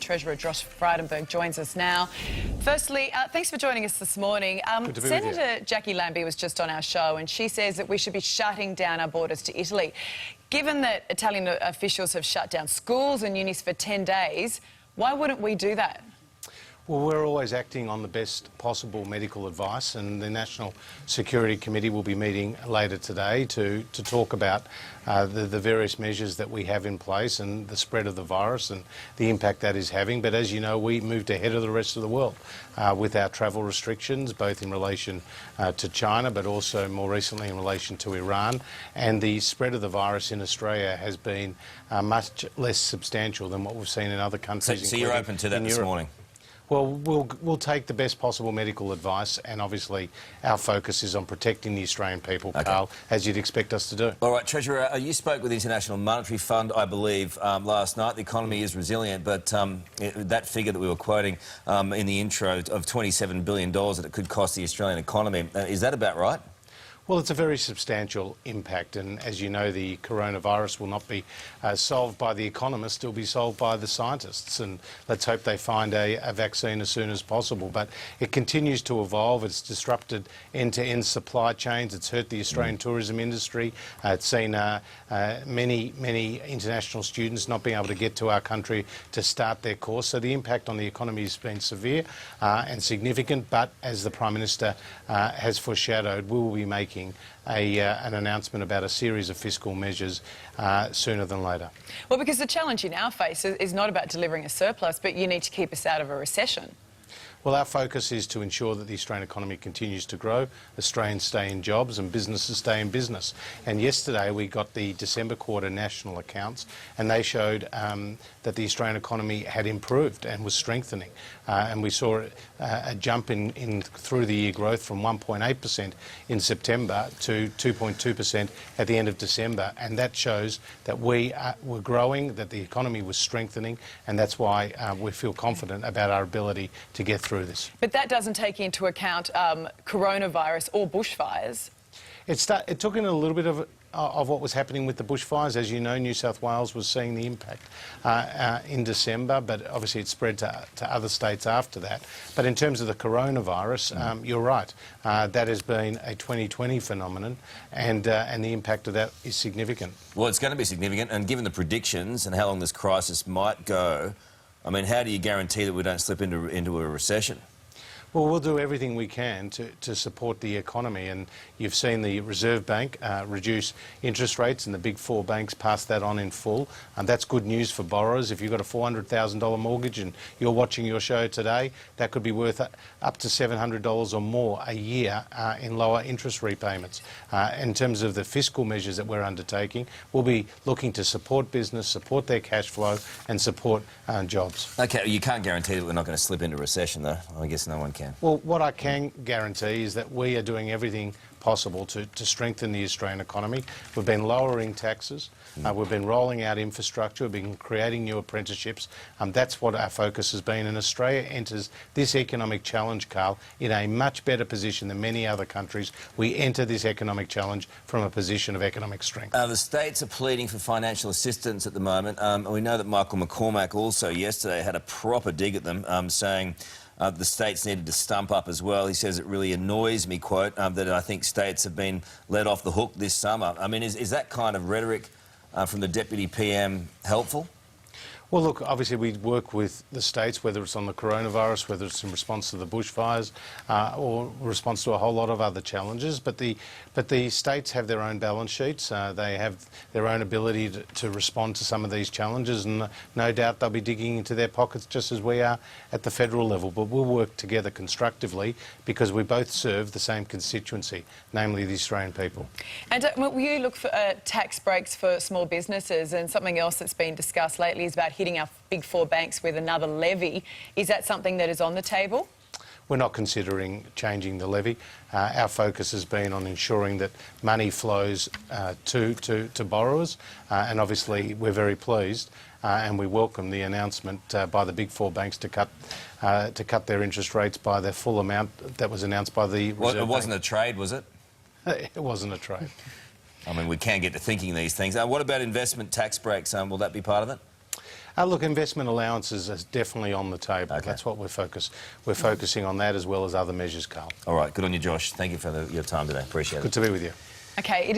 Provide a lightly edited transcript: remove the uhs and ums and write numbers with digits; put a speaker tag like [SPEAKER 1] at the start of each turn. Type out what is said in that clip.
[SPEAKER 1] Treasurer Josh Frydenberg joins us now. Firstly, thanks for joining us this morning. Senator Jackie Lambie was just on our show and she says that we should be shutting down our borders to Italy. Given that Italian officials have shut down schools and unis for 10 days, why wouldn't we do that?
[SPEAKER 2] Well, we're always acting on the best possible medical advice, and the National Security Committee will be meeting later today to talk about the various measures that we have in place and the spread of the virus and the impact that is having. But as you know, we moved ahead of the rest of the world with our travel restrictions, both in relation to China, but also more recently in relation to Iran. And the spread of the virus in Australia has been much less substantial than what we've seen in other countries.
[SPEAKER 3] So you're open to that this morning?
[SPEAKER 2] Well, we'll take the best possible medical advice, and obviously our focus is on protecting the Australian people, Karl, as you'd expect us to do.
[SPEAKER 3] All right, Treasurer, you spoke with the International Monetary Fund, I believe, last night. The economy is resilient, but that figure that we were quoting in the intro of $27 billion that it could cost the Australian economy, is that about right?
[SPEAKER 2] Well, it's a very substantial impact, and as you know, the coronavirus will not be solved by the economists, it will be solved by the scientists, and let's hope they find a vaccine as soon as possible. But it continues to evolve. It's disrupted end-to-end supply chains. It's hurt the Australian tourism industry. It's seen many international students not being able to get to our country to start their course. So the impact on the economy has been severe and significant, but as the Prime Minister has foreshadowed, we will be making an announcement about a series of fiscal measures sooner than later.
[SPEAKER 1] Well, because the challenge you now face is not about delivering a surplus, but you need to keep us out of a recession.
[SPEAKER 2] Well, our focus is to ensure that the Australian economy continues to grow, Australians stay in jobs and businesses stay in business. And yesterday we got the December quarter national accounts, and they showed that the Australian economy had improved and was strengthening. And we saw a jump in through the year growth from 1.8% in September to 2.2% at the end of December. And that shows that we were growing, that the economy was strengthening, and that's why we feel confident about our ability to get through this.
[SPEAKER 1] But that doesn't take into account coronavirus or bushfires.
[SPEAKER 2] It took in a little bit of what was happening with the bushfires. As you know, New South Wales was seeing the impact in December, but obviously it spread to other states after that. But in terms of the coronavirus, you're right. That has been a 2020 phenomenon, and the impact of that is significant.
[SPEAKER 3] Well, it's going to be significant, and given the predictions and how long this crisis might go, I mean, how do you guarantee that we don't slip into a recession?
[SPEAKER 2] Well, we'll do everything we can to support the economy, and you've seen the Reserve Bank reduce interest rates, and the big four banks pass that on in full, and that's good news for borrowers. If you've got a $400,000 mortgage and you're watching your show today, that could be worth up to $700 or more a year in lower interest repayments. In terms of the fiscal measures that we're undertaking, we'll be looking to support business, support their cash flow, and support jobs.
[SPEAKER 3] OK, you can't guarantee that we're not going to slip into recession, though. I guess no one can.
[SPEAKER 2] Well, what I can guarantee is that we are doing everything possible to strengthen the Australian economy. We've been lowering taxes, we've been rolling out infrastructure, we've been creating new apprenticeships. That's what our focus has been, and Australia enters this economic challenge, Karl, in a much better position than many other countries. We enter this economic challenge from a position of economic strength.
[SPEAKER 3] The states are pleading for financial assistance at the moment. We know that Michael McCormack also yesterday had a proper dig at them, saying the states needed to stump up as well. He says it really annoys me, quote, that I think states have been let off the hook this summer. I mean, is that kind of rhetoric from the Deputy PM helpful?
[SPEAKER 2] Well, look, obviously we work with the states, whether it's on the coronavirus, whether it's in response to the bushfires, or response to a whole lot of other challenges. But the states have their own balance sheets. They have their own ability to respond to some of these challenges, and no doubt they'll be digging into their pockets just as we are at the federal level. But we'll work together constructively because we both serve the same constituency, namely the Australian people.
[SPEAKER 1] And will you look for tax breaks for small businesses? And something else that's been discussed lately is about hitting our big four banks with another levy. Is that something that is on the table?
[SPEAKER 2] We're not considering changing the levy. Our focus has been on ensuring that money flows to borrowers, and obviously we're very pleased and we welcome the announcement by the big four banks to cut their interest rates by the full amount that was announced by the Reserve Bank.
[SPEAKER 3] It wasn't a trade, was it?
[SPEAKER 2] It wasn't a trade.
[SPEAKER 3] I mean, we can get to thinking these things. What about investment tax breaks? Will that be part of it?
[SPEAKER 2] Look, investment allowances is definitely on the table.
[SPEAKER 3] Okay.
[SPEAKER 2] That's what we're focusing on that as well as other measures, Karl.
[SPEAKER 3] All right, good on you, Josh. Thank you for your time today. Appreciate it.
[SPEAKER 2] Good to be with you.
[SPEAKER 1] Okay.